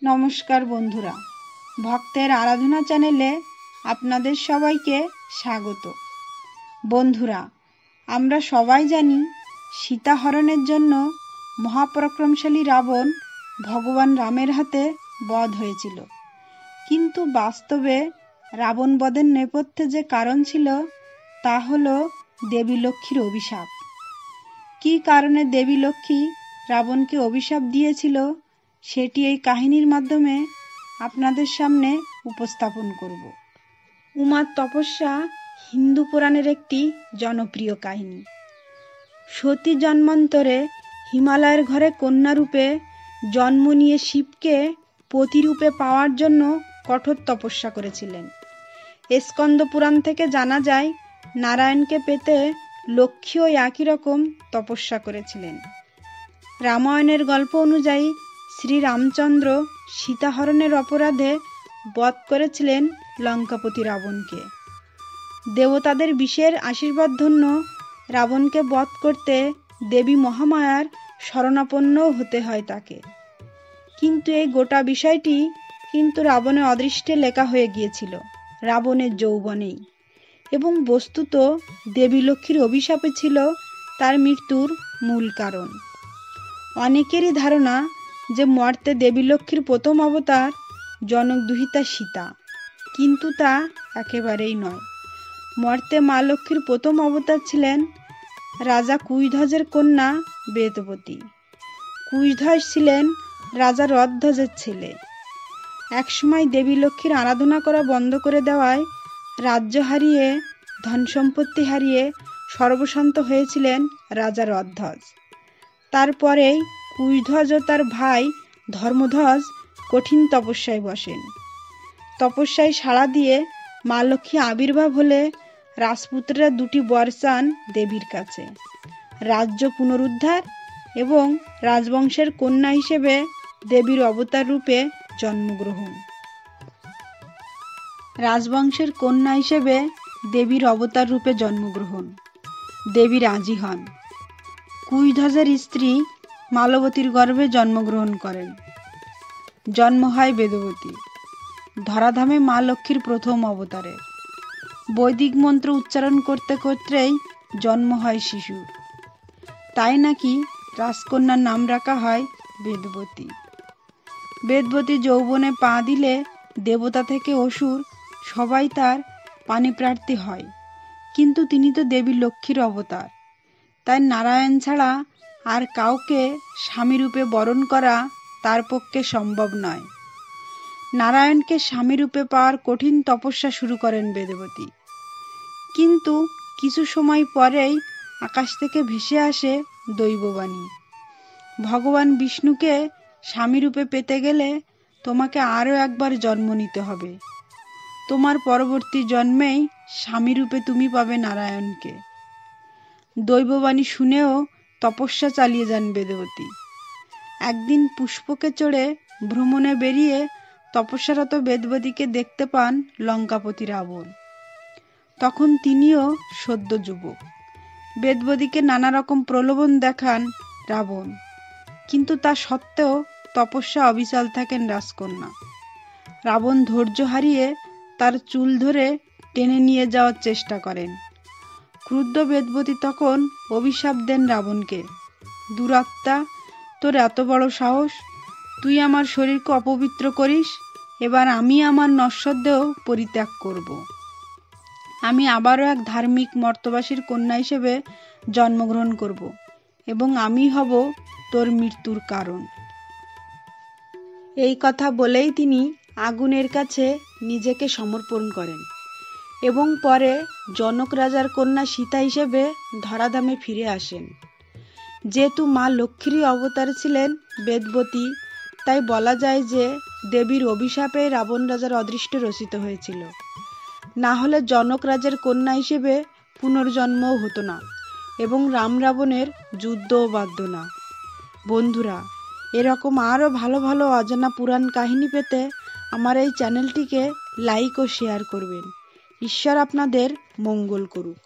নমস্কার বন্ধুরা, ভক্তের আরাধনা চ্যানেলে আপনাদের সবাইকে স্বাগত। বন্ধুরা, আমরা সবাই জানি সীতাহরণের জন্য মহাপরাক্রমশালী রাবণ ভগবান রামের হাতে বধ হয়েছিল। কিন্তু বাস্তবে রাবণ বধের নেপথ্যে যে কারণ ছিল তা হলো দেবী লক্ষ্মীর অভিশাপ। কী কারণে দেবী লক্ষ্মী রাবণকে অভিশাপ দিয়েছিল সেটি এই কাহিনীর মাধ্যমে আপনাদের সামনে উপস্থাপন করব। উমার তপস্যা হিন্দু পুরাণের একটি জনপ্রিয় কাহিনী। সতী জন্মান্তরে হিমালয়ের ঘরে কন্যারূপে জন্ম নিয়ে শিবকে পতিরূপে পাওয়ার জন্য কঠোর তপস্যা করেছিলেন। স্কন্দ পুরাণ থেকে জানা যায় নারায়ণকে পেতে লক্ষ্মীও একই রকম তপস্যা করেছিলেন। রামায়ণের গল্প অনুযায়ী শ্রীরামচন্দ্র সীতাহরণের অপরাধে বধ করেছিলেন লঙ্কাপতি রাবণকে। দেবতাদের বিশেষ আশীর্বাদ ধন্য রাবণকে বধ করতে দেবী মহামায়ার শরণাপন্নও হতে হয় তাকে। কিন্তু এই গোটা বিষয়টি কিন্তু রাবণের অদৃষ্টে লেখা হয়ে গিয়েছিল রাবণের যৌবনেই, এবং বস্তুত দেবী লক্ষ্মীর অভিশাপে ছিল তার মৃত্যুর মূল কারণ। অনেকেরই ধারণা যে মর্তে দেবী লক্ষ্মীর প্রথম অবতার জনক দুহিতা সীতা, কিন্তু তা একেবারেই নয়। মর্তে মা লক্ষ্মীর প্রথম অবতার ছিলেন রাজা কুশধ্বজের কন্যা বেদবতী। কুশধ্বজ ছিলেন রাজা রথধ্বজের ছেলে। একসময় দেবী লক্ষ্মীর আরাধনা করা বন্ধ করে দেওয়ায় রাজ্য হারিয়ে ধন সম্পত্তি হারিয়ে সর্বশান্ত হয়েছিলেন রাজা রথধ্বজ। তারপরেই কুশধ্বজ ও তার ভাই ধর্মধ্বজ কঠিন তপস্যায় বসেন। তপস্যায় সাড়া দিয়ে মা লক্ষ্মী আবির্ভাব হলে রাজপুত্ররা দুটি বর চান দেবীর কাছে: রাজ্য পুনরুদ্ধার এবং রাজবংশের কন্যা হিসেবে দেবীর অবতার রূপে জন্মগ্রহণ। রাজবংশের কন্যা হিসেবে দেবীর অবতার রূপে জন্মগ্রহণ। দেবী রাজি হন। কুশধ্বজের স্ত্রী মালবতীর গর্ভে জন্মগ্রহণ করেন। জন্ম হয় বেদবতী, ধরাধামে মা লক্ষ্মীর প্রথম অবতারের। বৈদিক মন্ত্র উচ্চারণ করতে করতেই জন্ম হয় শিশুর। তাই নাকি রাজকন্যার নাম রাখা হয় বেদবতী। বেদবতী যৌবনে পা দিলে দেবতা থেকে অসুর সবাই তার পাণিপ্রার্থী হয়, কিন্তু তিনি তো দেবী লক্ষ্মীর অবতার। তাই নারায়ণ ছাড়া আর কাউকে স্বামীরূপে বরণ করা তার পক্ষে সম্ভব নয়। নারায়ণকে স্বামীরূপে পাওয়ার কঠিন তপস্যা শুরু করেন বেদবতী। কিন্তু কিছু সময় পরেই আকাশ থেকে ভেসে আসে দৈববাণী: ভগবান বিষ্ণুকে স্বামীরূপে পেতে গেলে তোমাকে আরও একবার জন্ম নিতে হবে। তোমার পরবর্তী জন্মেই স্বামীরূপে তুমি পাবে নারায়ণকে। দৈববাণী শুনেও তপস্যা চালিয়ে যান বেদবতী। একদিন পুষ্পকে চড়ে ভ্রমণে বেরিয়ে তপস্যারত বেদবতীকে দেখতে পান লঙ্কাপতি রাবণ। তখন তিনিও সদ্য যুবক। বেদবতীকে নানা রকম প্রলোভন দেখান রাবণ, কিন্তু তা সত্ত্বেও তপস্যা অবিচল থাকেন রাজকন্যা। রাবণ ধৈর্য হারিয়ে তার চুল ধরে টেনে নিয়ে যাওয়ার চেষ্টা করেন। ক্রুদ্ধ বেদবতী তখন অভিশাপ দেন রাবণকে: দুরাত্মা, তোর এত বড় সাহস! তুই আমার শরীরকে অপবিত্র করিস। এবার আমি আমার নশ্বর দেহ পরিত্যাগ করব। আমি আবারও এক ধার্মিক মর্তবাসীর কন্যা হিসেবে জন্মগ্রহণ করব, এবং আমি হব তোর মৃত্যুর কারণ। এই কথা বলেই তিনি আগুনের কাছে নিজেকে সমর্পণ করেন এবং পরে জনক রাজার কন্যা সীতা হিসেবে ধরাধামে ফিরে আসেন। যেহেতু মা লক্ষ্মীরই অবতার ছিলেন বেদবতী, তাই বলা যায় যে দেবীর অভিশাপে রাবণ রাজার অদৃষ্ট রচিত হয়েছিল। না হলে জনক রাজার কন্যা হিসেবে পুনর্জন্মও হতো না এবং রাম রাবণের যুদ্ধও বাধ্য না। বন্ধুরা, এরকম আরও ভালো ভালো অজানা পুরাণ কাহিনী পেতে আমার এই চ্যানেলটিকে লাইক ও শেয়ার করবেন। ঈশ্বর আপনাদের মঙ্গল করুক।